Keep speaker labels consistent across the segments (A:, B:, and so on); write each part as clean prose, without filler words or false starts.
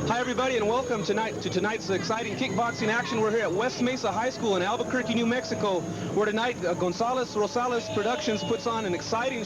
A: Hi everybody, and welcome to tonight's exciting kickboxing action. We're here at West Mesa High School in Albuquerque, New Mexico, where tonight Gonzalez Rosales Productions puts on an exciting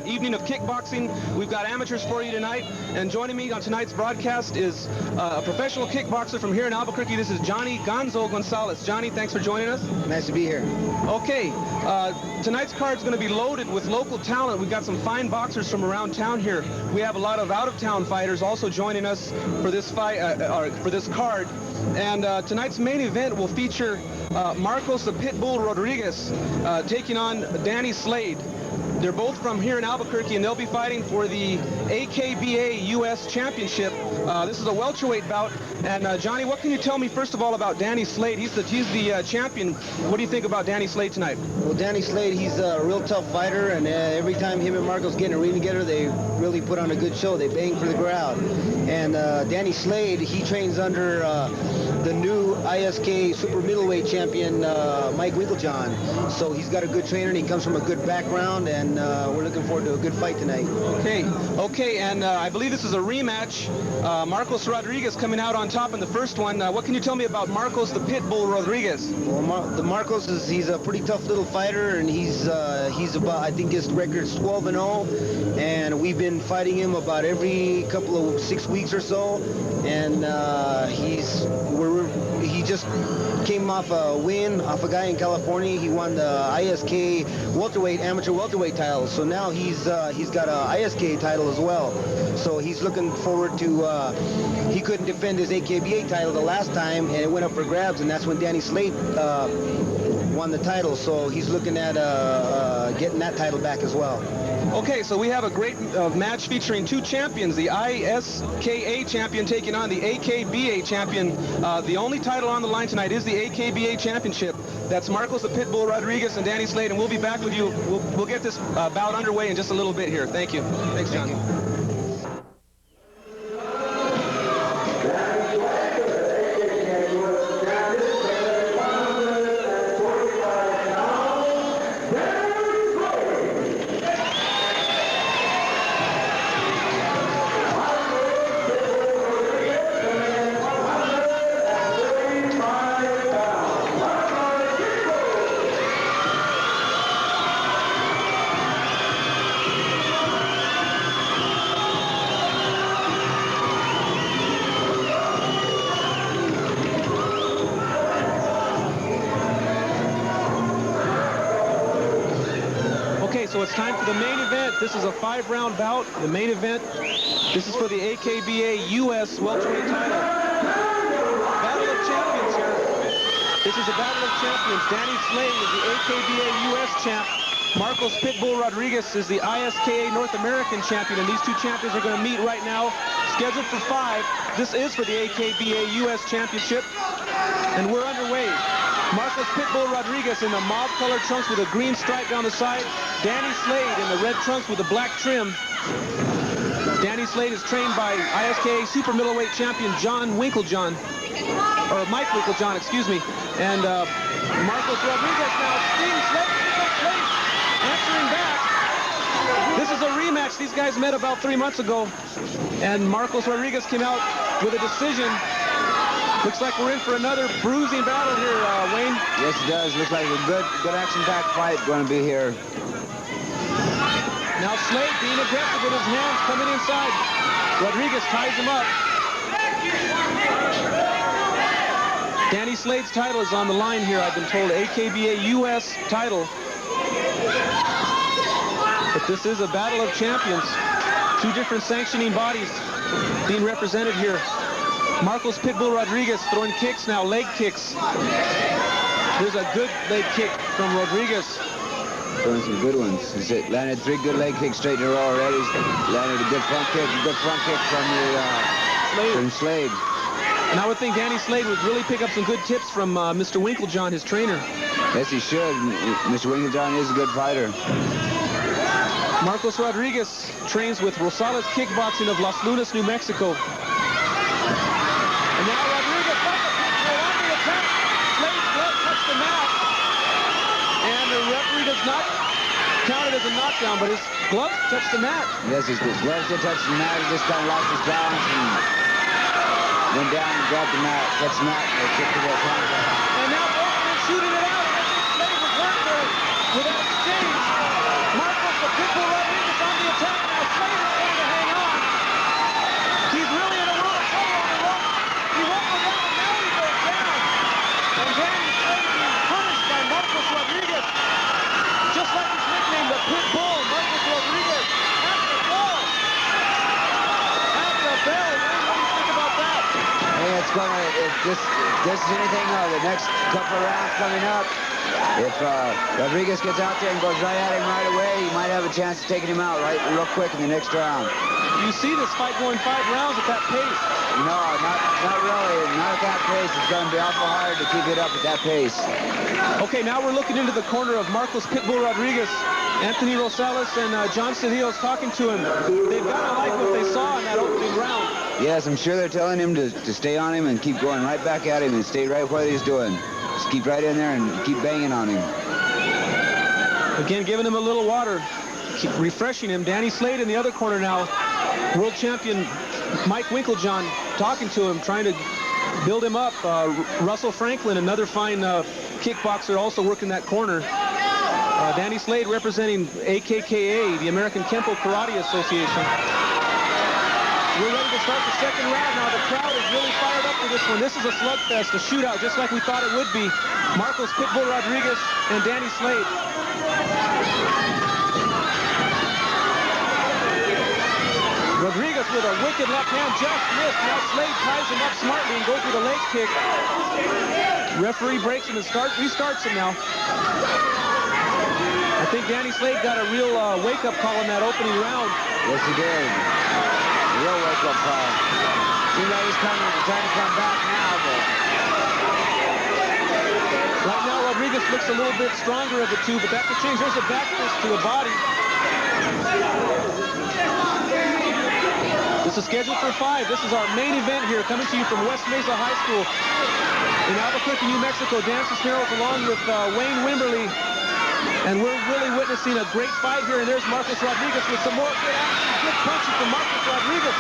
A: evening of kickboxing. We've got amateurs for you tonight, and joining me on tonight's broadcast is a professional kickboxer from here in Albuquerque. This is Johnny Gonzo Gonzalez. Johnny, thanks for joining us.
B: Nice to be here.
A: Okay, tonight's card's going to be loaded with local talent. We've got some fine boxers from around town here. We have a lot of out-of-town fighters also joining us for this fight, for this card. And tonight's main event will feature Marcos the Pitbull Rodriguez taking on Danny Slade. They're both from here in Albuquerque, and they'll be fighting for the AKBA U.S. Championship. This is a welterweight bout. And Johnny, what can you tell me first of all about Danny Slade? He's the champion. What do you think about Danny Slade tonight?
B: Well, Danny Slade, he's a real tough fighter, and every time him and Marcos get in a ring together, they really put on a good show. They bang for the crowd. And Danny Slade, he trains under the new ISK super middleweight champion, Mike Winklejohn. So he's got a good trainer, and he comes from a good background, and we're looking forward to a good fight tonight.
A: Okay, and I believe this is a rematch. Marcos Rodriguez coming out on top in the first one. What can you tell me about Marcos the Pitbull Rodriguez?
B: Well, Marcos he's a pretty tough little fighter, and he's about, I think his record's 12-0, and we've been fighting him about every couple of 6 weeks or so, and he just came off a win off a guy in California. He won the ISK amateur welterweight title, so now he's got a ISK title as well. So he's looking forward to, he couldn't defend his AKBA title the last time, and it went up for grabs, and that's when Danny Slade won the title. So he's looking at getting that title back as well.
A: Okay, so we have a great match featuring two champions, the ISKA champion taking on the AKBA champion. The only title on the line tonight is the AKBA championship. That's Marcos the Pitbull Rodriguez and Danny Slade, and we'll be back with you. We'll get this bout underway in just a little bit here. Thank you. Thanks, John. So it's time for the main event. This is a 5-round bout. The main event, this is for the AKBA U.S. welterweight title. Battle of champions here. This is a battle of champions. Danny Slade is the AKBA U.S. champ. Marcos Pitbull Rodriguez is the ISKA North American champion, and these two champions are going to meet right now, scheduled for 5. This is for the AKBA U.S. championship, and we're underway. Marcos Pitbull Rodriguez in the mauve-colored trunks with a green stripe down the side. Danny Slade in the red trunks with a black trim. Danny Slade is trained by ISKA super middleweight champion John Winklejohn, or Mike Winklejohn, excuse me. And Marcos Rodriguez now swings left, Slade answering back. This is a rematch. These guys met about 3 months ago, and Marcos Rodriguez came out with a decision. Looks like we're in for another bruising battle here, Wayne.
C: Yes, it does. Looks like a good action-packed fight going to be here.
A: Now Slade being aggressive with his hands coming inside. Rodriguez ties him up. Danny Slade's title is on the line here, I've been told. AKBA U.S. title. But this is a battle of champions. Two different sanctioning bodies being represented here. Marcos Pitbull Rodriguez throwing kicks now, leg kicks. There's a good leg kick from Rodriguez.
C: Throwing some good ones. He's landed 3 good leg kicks straight in a row already. He's landed a good front kick from Slade.
A: And I would think Danny Slade would really pick up some good tips from Mr. Winklejohn, his trainer.
C: Yes, he should. Mr. Winklejohn is a good fighter.
A: Marcos Rodriguez trains with Rosales Kickboxing of Las Lunas, New Mexico. And now Rodriguez, under attack. Slade's glove touched the mat. a knockdown, but his gloves touched the mat.
C: Yes, his gloves did touch the mat. He just kind of lost his balance and went down and grabbed the mat, touched the mat, and they kicked the contact.
A: And now both men shooting it out. I think Slade was hurt there with that exchange. Marcos the Pitbull Rodriguez on the attack now. Slade is going to hang on. He's really in a world of trouble on the rope. He won't go down, and now he goes down. And Danny Slade being punished by Marcos Rodriguez. Just like his nickname, the Pitbull, Marcos Rodriguez. At the bell. At the bell. What do you think about that?
C: Hey, it's going to, if this is anything, the next couple of rounds coming up, if Rodriguez gets out there and goes right at him right away, he might have a chance of taking him out real quick in the next round.
A: You see this fight going 5 rounds at that pace.
C: No, not really. Not at that pace. It's going to be awful hard to keep it up at that pace.
A: Okay, now we're looking into the corner of Marcos Pitbull Rodriguez. Anthony Rosales and John Cedillo's talking to him. They've got to like what they saw in that opening round.
C: Yes, I'm sure they're telling him to stay on him and keep going right back at him and stay right where he's doing. Just keep right in there and keep banging on him.
A: Again, giving him a little water. Keep refreshing him. Danny Slade in the other corner now. World champion Mike Winkeljohn talking to him, trying to build him up. Russell Franklin, another fine kickboxer, also working that corner. Danny Slade representing AKKA, the American Kempo Karate Association. We're ready to start the second round now. The crowd is really fired up for this one. This is a slugfest, a shootout, just like we thought it would be. Marcos Pitbull Rodriguez and Danny Slade. Rodriguez with a wicked left hand, just missed. Now Slade ties him up smartly and goes with a leg kick. Referee breaks him and restarts him now. I think Danny Slade got a real wake-up call in that opening round.
C: Yes, he did. A real wake-up call. Seems like he's trying to come back now, but...
A: Right now, Rodriguez looks a little bit stronger of the two, but that could change. There's a back fist to the body. This is scheduled for 5. This is our main event here, coming to you from West Mesa High School in Albuquerque, New Mexico. Dan Cisneros along with Wayne Wimberly. And we're really witnessing a great fight here. And there's Marcos Rodriguez with some more good action. Good punches from Marcos Rodriguez.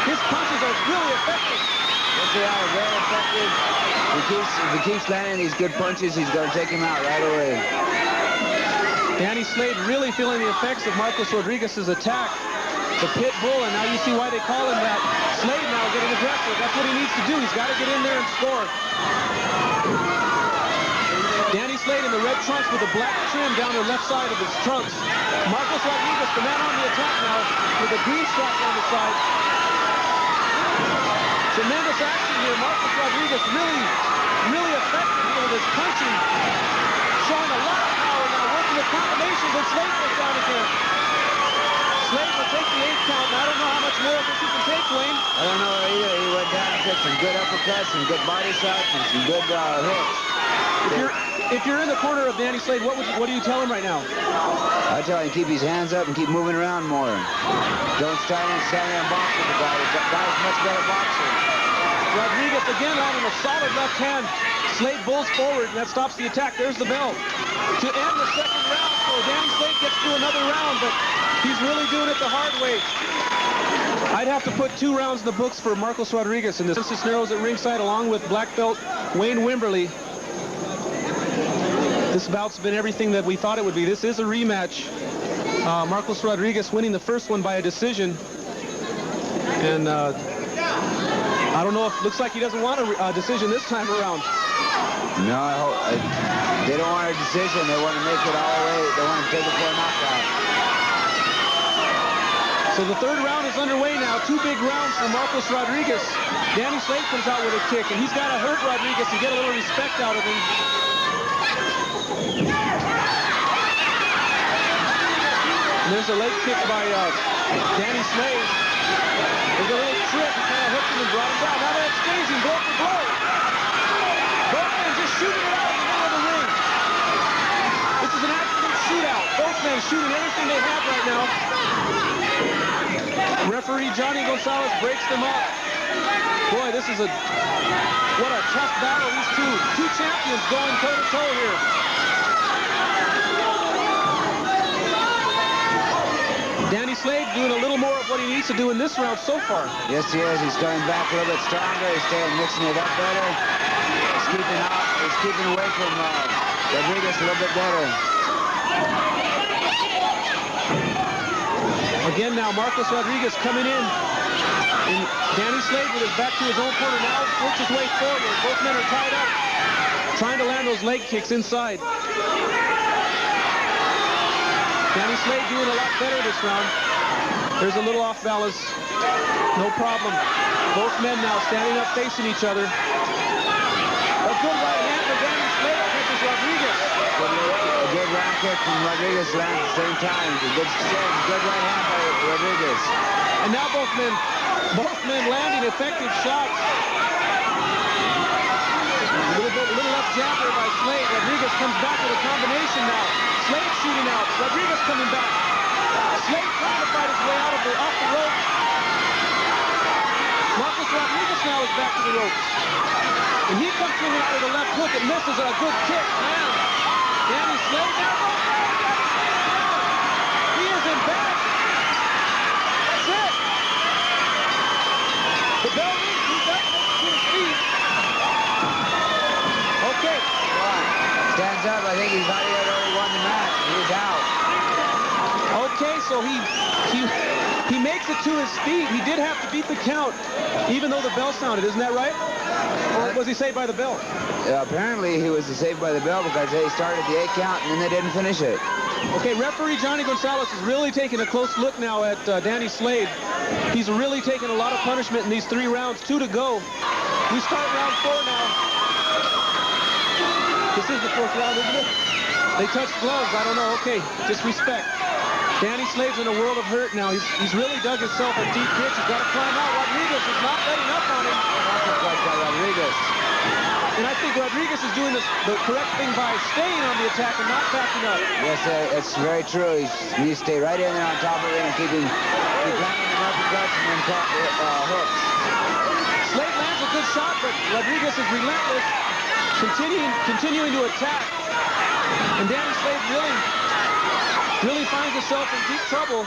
A: His punches are really effective.
C: Yes, they are very effective. If he keeps landing these good punches, he's going to take him out right away.
A: Danny Slade really feeling the effects of Marcos Rodriguez's attack. The pit bull, and now you see why they call him that. Slade now getting aggressive. That's what he needs to do. He's got to get in there and score. Danny Slade in the red trunks with the black trim down the left side of his trunks. Marcos Rodriguez, the man on the attack now, with a green stripe on the side. Tremendous action here. Marcos Rodriguez really effective here with his punching. Showing a lot of power now, working with combinations, and Slade goes down again. Slade will take the 8 count. I don't know how much more of this he can take, Wayne.
C: I don't know either. He went down and took some good uppercuts, some good body shots, and some good hits.
A: If you're in the corner of Danny Slade, what do you tell him right now?
C: I tell him keep his hands up and keep moving around more. Don't stand there and box with the guy. The guy's much better boxer.
A: Rodriguez again landing a solid left hand. Slade bulls forward, and that stops the attack. There's the bell. To end the second round, so Danny Slade gets through another round, but he's really doing it the hard way. I'd have to put 2 rounds in the books for Marcos Rodriguez, and this is Cisneros at ringside along with black belt Wayne Wimberly. This bout's been everything that we thought it would be. This is a rematch. Marcos Rodriguez winning the first one by a decision. And I don't know if looks like he doesn't want a decision this time around.
C: No, they don't want a decision. They want to make it all the way. They want to take it for a knockout.
A: So the third round is underway now. 2 big rounds for Marcos Rodriguez. Danny Slade comes out with a kick, and he's got to hurt Rodriguez and get a little respect out of him. And there's a leg kick by Danny Slade. There's a little trick. He kind of hooked him and brought him down. Now they're exchanging blow for blow. Both men just shooting it out in the middle of the ring. This is an absolute shootout. Both men shooting everything they have right now. Referee Johnny Gonzalez breaks them up. Boy, this is what a tough battle. These two champions going toe-to-toe here. Slade doing a little more of what he needs to do in this round so far.
C: Yes, he is. He's coming back a little bit stronger. He's mixing it up better. He's keeping away from Rodriguez a little bit better.
A: Again now, Marcos Rodriguez coming in. And Danny Slade with his back to his own corner now works his way forward. Both men are tied up, trying to land those leg kicks inside. Danny Slade doing a lot better this round. There's a little off balance. No problem. Both men now standing up facing each other. A good right hand for Danny Slade catches Rodriguez.
C: A good round kick from Rodriguez lands at the same time. A good right hand by Rodriguez.
A: And now both men landing effective shots. A little left jab there by Slade. Rodriguez comes back with a combination now. Slade shooting out. Rodriguez coming back. Slade trying to fight his way off the ropes. Marcos Rodriguez now is back to the ropes. And he comes swinging out with a left hook. It misses a good kick. Man, Danny Slade now. He is in back. That's it. The bell rings. He's up to his feet. Okay.
C: Stands up. I think he's already won the match. He's out.
A: Okay, so he makes it to his feet. He did have to beat the count, even though the bell sounded. Isn't that right? Or was he saved by the bell?
C: Apparently, he was saved by the bell because they started the 8 count and then they didn't finish it.
A: Okay, referee Johnny Gonzalez is really taking a close look now at Danny Slade. He's really taking a lot of punishment in these 3 rounds. 2 to go. We start round 4 now. This is the 4th round, isn't it? They touched gloves. I don't know. Okay, just respect. Danny Slade's in a world of hurt now. He's really dug himself a deep ditch. He's got to climb out. Rodriguez is not letting up on him.
C: Rodriguez.
A: And I think Rodriguez is doing the correct thing by staying on the attack and not backing up.
C: Yes, it's very true. He stay right in there on top of it and keep landing him uppercuts and then hooks.
A: Slade lands a good shot, but Rodriguez is relentless, continuing to attack. And Danny Slade really finds himself in deep trouble.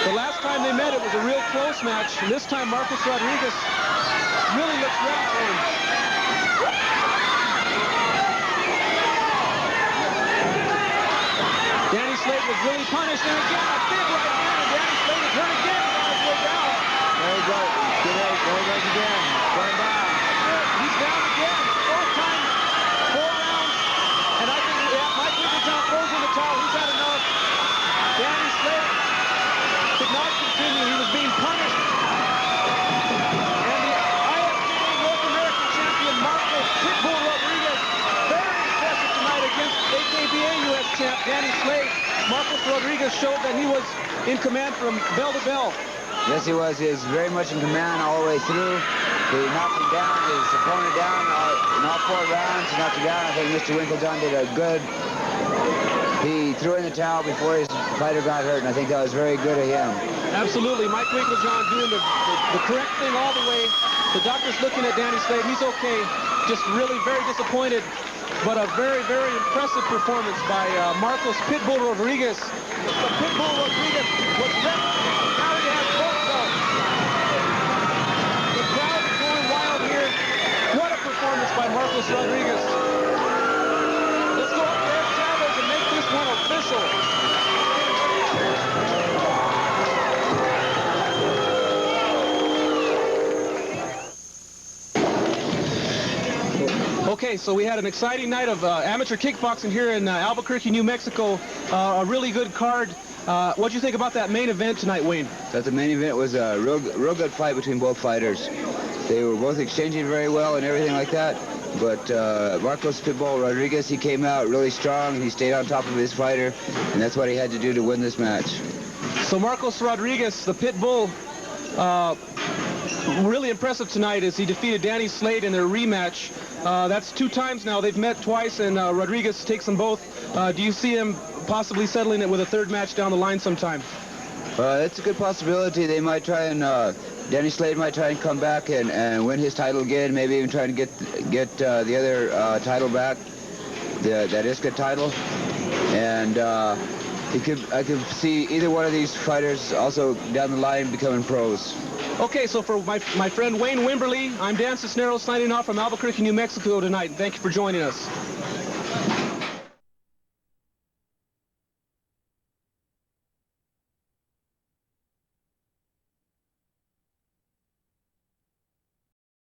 A: The last time they met, it was a real close match. And this time, Marcos Rodriguez really looks ready for him. Danny Slade was really punished. And again, a big right hand. And Danny Slade is hurt again. He's on his way down.
C: There he goes. There he goes again. Going down.
A: He's down again. 4th time, 4 rounds. And I think Mike Wiggleton throws in the towel. He's had enough. Danny Slade could not continue. He was being punished. And the IFBA North American champion, Marcos Pitbull Rodriguez, very impressive tonight against AKBA U.S. champ Danny Slade. Marcos Rodriguez showed that he was in command from bell to bell.
C: Yes, he was. He was very much in command all the way through. He knocked him down, his opponent down in all 4 rounds. He knocked him down. I think Mr. Winkleton did a good. He threw in the towel before his fighter got hurt, and I think that was very good of him.
A: Absolutely. Mike Winklejohn doing the correct thing all the way. The doctor's looking at Danny Slade. He's okay. Just really very disappointed. But a very, very impressive performance by Marcos Pitbull Rodriguez. The Pitbull Rodriguez was left. Now he has both belts. The crowd is going wild here. What a performance by Marcos Rodriguez. Let's go up to Ed Chavez and make this one official. Okay, so we had an exciting night of amateur kickboxing here in Albuquerque, New Mexico. A really good card. What do you think about that main event tonight, Wayne?
C: That the main event was a real good fight between both fighters. They were both exchanging very well and everything like that. But Marcos Pitbull Rodriguez, he came out really strong. He stayed on top of his fighter, and that's what he had to do to win this match.
A: So Marcos Rodriguez, the Pitbull, really impressive tonight as he defeated Danny Slade in their rematch. That's 2 times now. They've met twice, and Rodriguez takes them both. Do you see him possibly settling it with a 3rd match down the line sometime?
C: It's a good possibility. They might try and Danny Slade might try and come back and win his title again. Maybe even try and get the other title back, that ISCA title. And I could see either one of these fighters also down the line becoming pros.
A: Okay, so for my friend Wayne Wimberly, I'm Dan Cisneros signing off from Albuquerque, New Mexico tonight. Thank you for joining us.